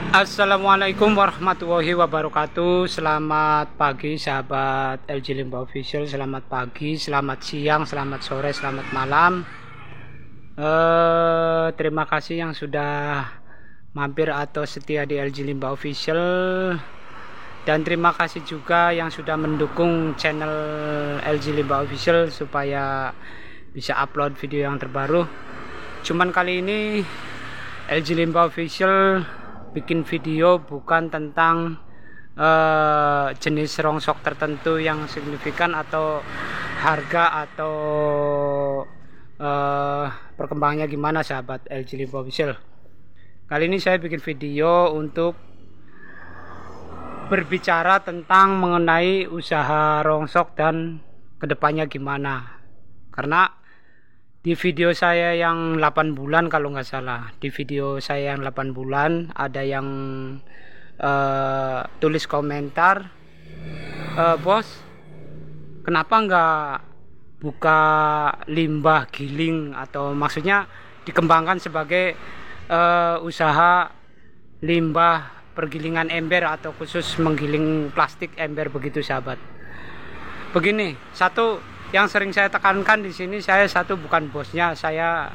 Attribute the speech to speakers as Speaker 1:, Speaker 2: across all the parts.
Speaker 1: Assalamualaikum warahmatullahi wabarakatuh. Selamat pagi sahabat LG Limbah Official. Selamat pagi, selamat siang, selamat sore, selamat malam. Terima kasih yang sudah mampir atau setia di LG Limbah Official. Dan terima kasih juga yang sudah mendukung channel LG Limbah Official supaya bisa upload video yang terbaru. Cuman kali ini LG Limbah Official bikin video bukan tentang jenis rongsok tertentu yang signifikan atau harga atau perkembangannya gimana sahabat LG Limbah Official. Kali ini saya bikin video untuk berbicara tentang mengenai usaha rongsok dan kedepannya gimana. Karena di video saya yang 8 bulan kalau nggak salah, di video saya yang 8 bulan ada yang tulis komentar, bos kenapa nggak buka limbah giling, atau maksudnya dikembangkan sebagai usaha limbah pergilingan ember atau khusus menggiling plastik ember begitu sahabat. Begini, satu yang sering saya tekankan di sini, saya satu bukan bosnya, saya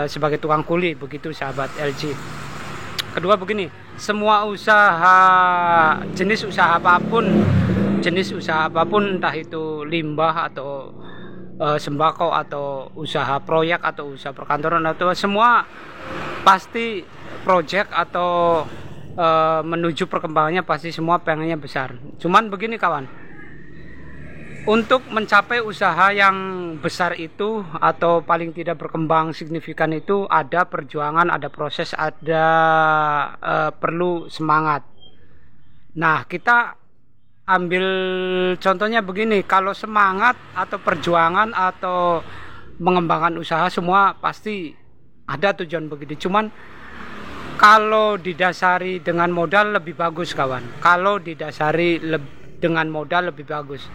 Speaker 1: sebagai tukang kuli begitu sahabat LG. Kedua begini, semua usaha jenis usaha apapun entah itu limbah atau sembako atau usaha proyek atau usaha perkantoran atau semua pasti project atau menuju perkembangannya pasti semua pengennya besar. Cuman begini kawan, untuk mencapai usaha yang besar itu atau paling tidak berkembang signifikan itu ada perjuangan, ada proses, ada perlu semangat. Nah, kita ambil contohnya begini, kalau semangat atau perjuangan atau mengembangkan usaha semua pasti ada tujuan begitu. Cuman kalau didasari dengan modal lebih bagus kawan. Kalau didasari dengan modal lebih bagus.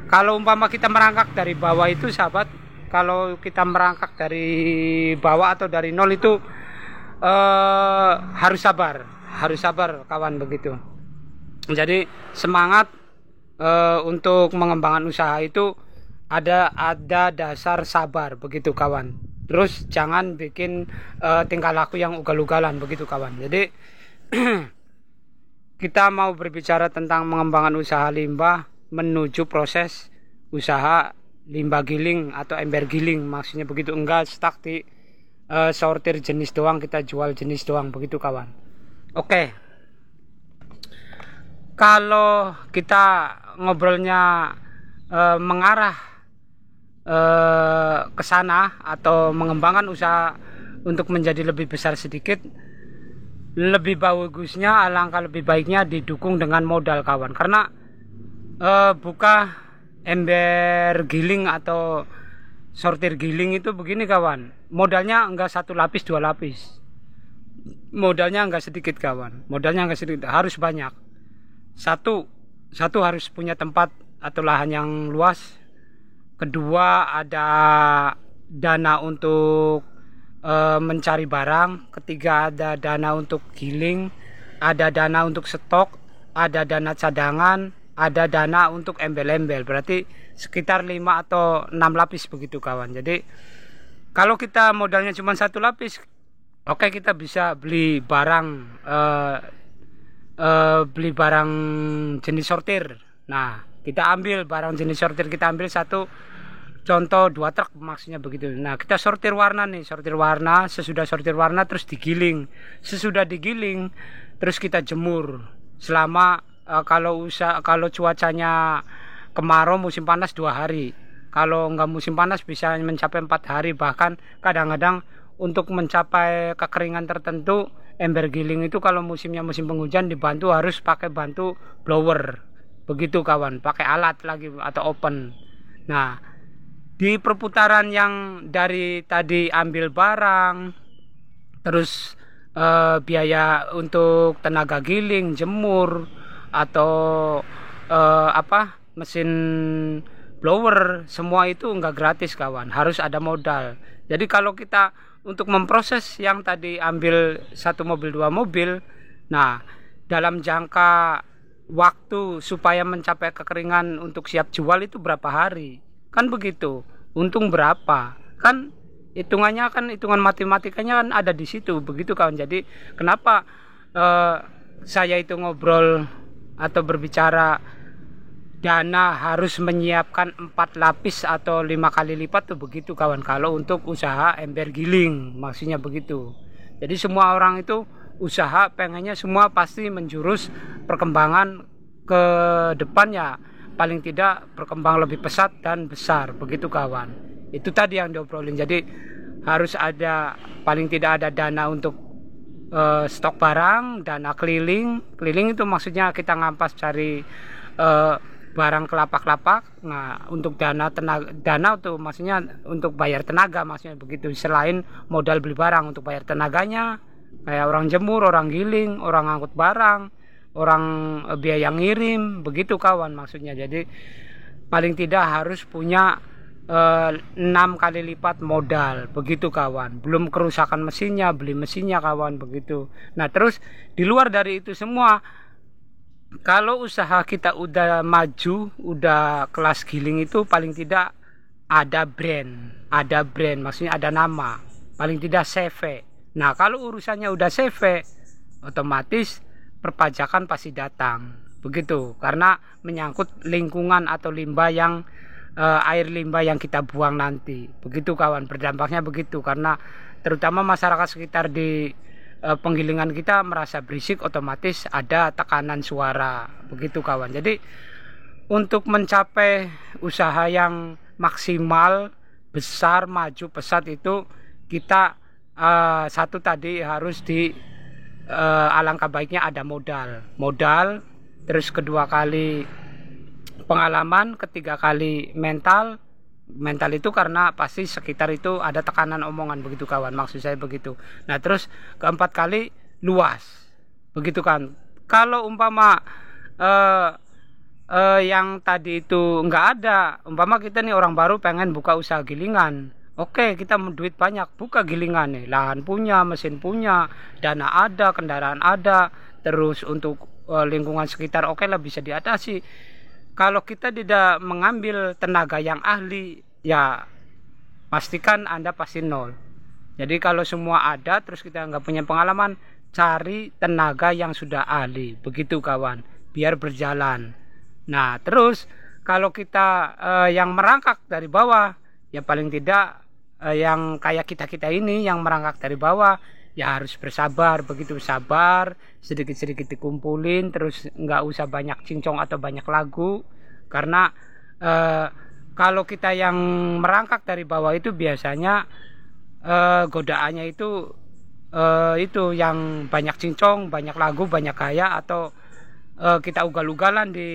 Speaker 1: Kalau umpama kita merangkak dari bawah itu sahabat, kalau kita merangkak dari bawah atau dari nol itu harus sabar kawan begitu. Jadi semangat untuk mengembangkan usaha itu ada dasar sabar begitu kawan. Terus jangan bikin tingkah laku yang ugal-ugalan begitu kawan. Jadi kita mau berbicara tentang mengembangkan usaha limbah menuju proses usaha limbah giling atau ember giling, maksudnya begitu, enggak stuck di sortir jenis doang, kita jual jenis doang begitu kawan. Oke, kalau kita ngobrolnya mengarah ke sana atau mengembangkan usaha untuk menjadi lebih besar sedikit, lebih bagusnya, alangkah lebih baiknya didukung dengan modal kawan. Karena buka ember giling atau sortir giling itu begini kawan, modalnya enggak satu lapis dua lapis, modalnya enggak sedikit kawan, modalnya enggak sedikit, harus banyak. Satu harus punya tempat atau lahan yang luas. Kedua ada dana untuk mencari barang. Ketiga ada dana untuk giling, ada dana untuk stok, ada dana cadangan, ada dana untuk embel-embel, berarti sekitar 5 atau 6 lapis begitu kawan. Jadi kalau kita modalnya cuma satu lapis, oke, kita bisa beli barang jenis sortir. Nah, kita ambil barang jenis sortir, kita ambil satu contoh 2 truk maksudnya begitu. Nah, kita sortir warna nih, sesudah sortir warna terus digiling. Sesudah digiling terus kita jemur selama kalau cuacanya kemarau musim panas 2 hari, kalau enggak musim panas bisa mencapai 4 hari, bahkan kadang-kadang untuk mencapai kekeringan tertentu ember giling itu kalau musimnya musim penghujan dibantu, harus pakai bantu blower begitu kawan, pakai alat lagi atau open. Nah, di perputaran yang dari tadi ambil barang, terus biaya untuk tenaga giling, jemur, atau mesin blower, semua itu enggak gratis kawan, harus ada modal. Jadi kalau kita untuk memproses yang tadi ambil 1 mobil 2 mobil, nah dalam jangka waktu supaya mencapai kekeringan untuk siap jual itu berapa hari, kan begitu. Untung berapa, kan hitungannya, kan hitungan matematikanya kan ada di situ, begitu kawan. Jadi kenapa saya itu ngobrol atau berbicara dana harus menyiapkan 4 lapis atau 5 kali lipat tuh, begitu kawan, kalau untuk usaha ember giling, maksudnya begitu. Jadi semua orang itu usaha pengennya semua pasti menjurus perkembangan ke depannya, paling tidak berkembang lebih pesat dan besar, begitu kawan. Itu tadi yang diobrolin. Jadi harus ada, paling tidak ada dana untuk stok barang, dana keliling itu maksudnya kita ngampas cari barang ke lapak-lapak. Nah, untuk dana tuh maksudnya untuk bayar tenaga, maksudnya begitu. Selain modal beli barang, untuk bayar tenaganya kayak orang jemur, orang giling, orang angkut barang, orang biaya ngirim, begitu kawan maksudnya. Jadi paling tidak harus punya 6 kali lipat modal, begitu kawan. Belum kerusakan mesinnya, beli mesinnya kawan, begitu. Nah terus di luar dari itu semua, kalau usaha kita udah maju, udah kelas giling, itu paling tidak ada brand, maksudnya ada nama, paling tidak CV. Nah kalau urusannya udah CV, otomatis perpajakan pasti datang, begitu, karena menyangkut lingkungan atau limbah yang air limbah yang kita buang nanti, begitu kawan. Berdampaknya begitu, karena terutama masyarakat sekitar di penggilingan kita merasa berisik, otomatis ada tekanan suara, begitu kawan. Jadi untuk mencapai usaha yang maksimal, besar, maju, pesat, itu kita satu tadi harus alangkah baiknya ada modal, terus kedua kali pengalaman, ketiga kali mental itu karena pasti sekitar itu ada tekanan omongan, begitu kawan, maksud saya begitu. Nah terus keempat kali luas, begitu kan. Kalau umpama yang tadi itu nggak ada, umpama kita nih orang baru pengen buka usaha gilingan, oke, kita mau duit banyak, buka gilingan nih, lahan punya, mesin punya, dana ada, kendaraan ada, terus untuk lingkungan sekitar oke lah, bisa diatasi. Kalau kita tidak mengambil tenaga yang ahli, ya pastikan Anda pasti nol. Jadi kalau semua ada terus kita nggak punya pengalaman, cari tenaga yang sudah ahli, begitu kawan, biar berjalan. Nah terus kalau kita yang merangkak dari bawah, ya paling tidak yang kayak kita ini yang merangkak dari bawah, ya harus bersabar, begitu, sabar, sedikit-sedikit dikumpulin, terus nggak usah banyak cincong atau banyak lagu, karena kalau kita yang merangkak dari bawah itu biasanya godaannya itu yang banyak cincong, banyak lagu, banyak gaya, atau kita ugal-ugalan di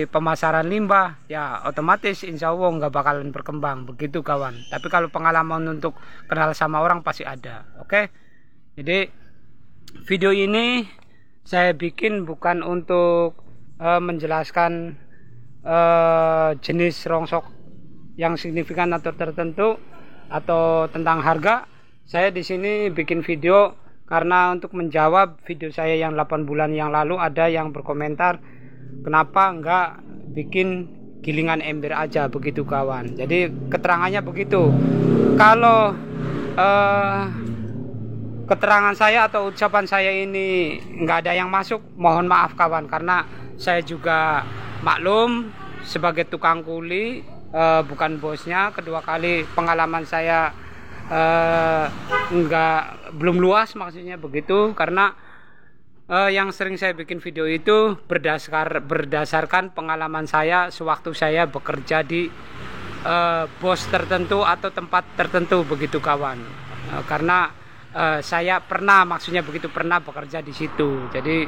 Speaker 1: pemasaran limbah, ya otomatis insya Allah nggak bakalan berkembang, begitu kawan. Tapi kalau pengalaman untuk kenal sama orang pasti ada. Oke, jadi video ini saya bikin bukan untuk menjelaskan jenis rongsok yang signifikan atau tertentu atau tentang harga. Saya di sini bikin video karena untuk menjawab video saya yang 8 bulan yang lalu, ada yang berkomentar kenapa enggak bikin gilingan ember aja, begitu kawan. Jadi keterangannya begitu. Kalau keterangan saya atau ucapan saya ini nggak ada yang masuk, mohon maaf kawan, karena saya juga maklum sebagai tukang kuli, bukan bosnya. Kedua kali pengalaman saya belum luas, maksudnya begitu, karena yang sering saya bikin video itu berdasarkan pengalaman saya sewaktu saya bekerja di bos tertentu atau tempat tertentu, begitu kawan. Karena saya pernah, maksudnya begitu, pernah bekerja di situ. Jadi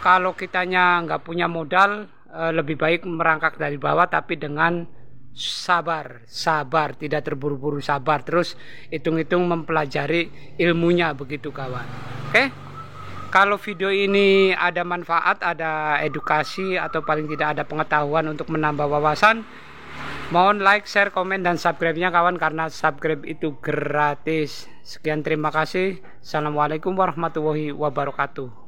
Speaker 1: kalau kitanya nggak punya modal, lebih baik merangkak dari bawah, tapi dengan sabar, tidak terburu-buru, sabar, terus hitung-hitung mempelajari ilmunya, begitu kawan. Oke, kalau video ini ada manfaat, ada edukasi, atau paling tidak ada pengetahuan untuk menambah wawasan, mohon like, share, komen, dan subscribe-nya kawan, karena subscribe itu gratis. Sekian, terima kasih. Assalamualaikum warahmatullahi wabarakatuh.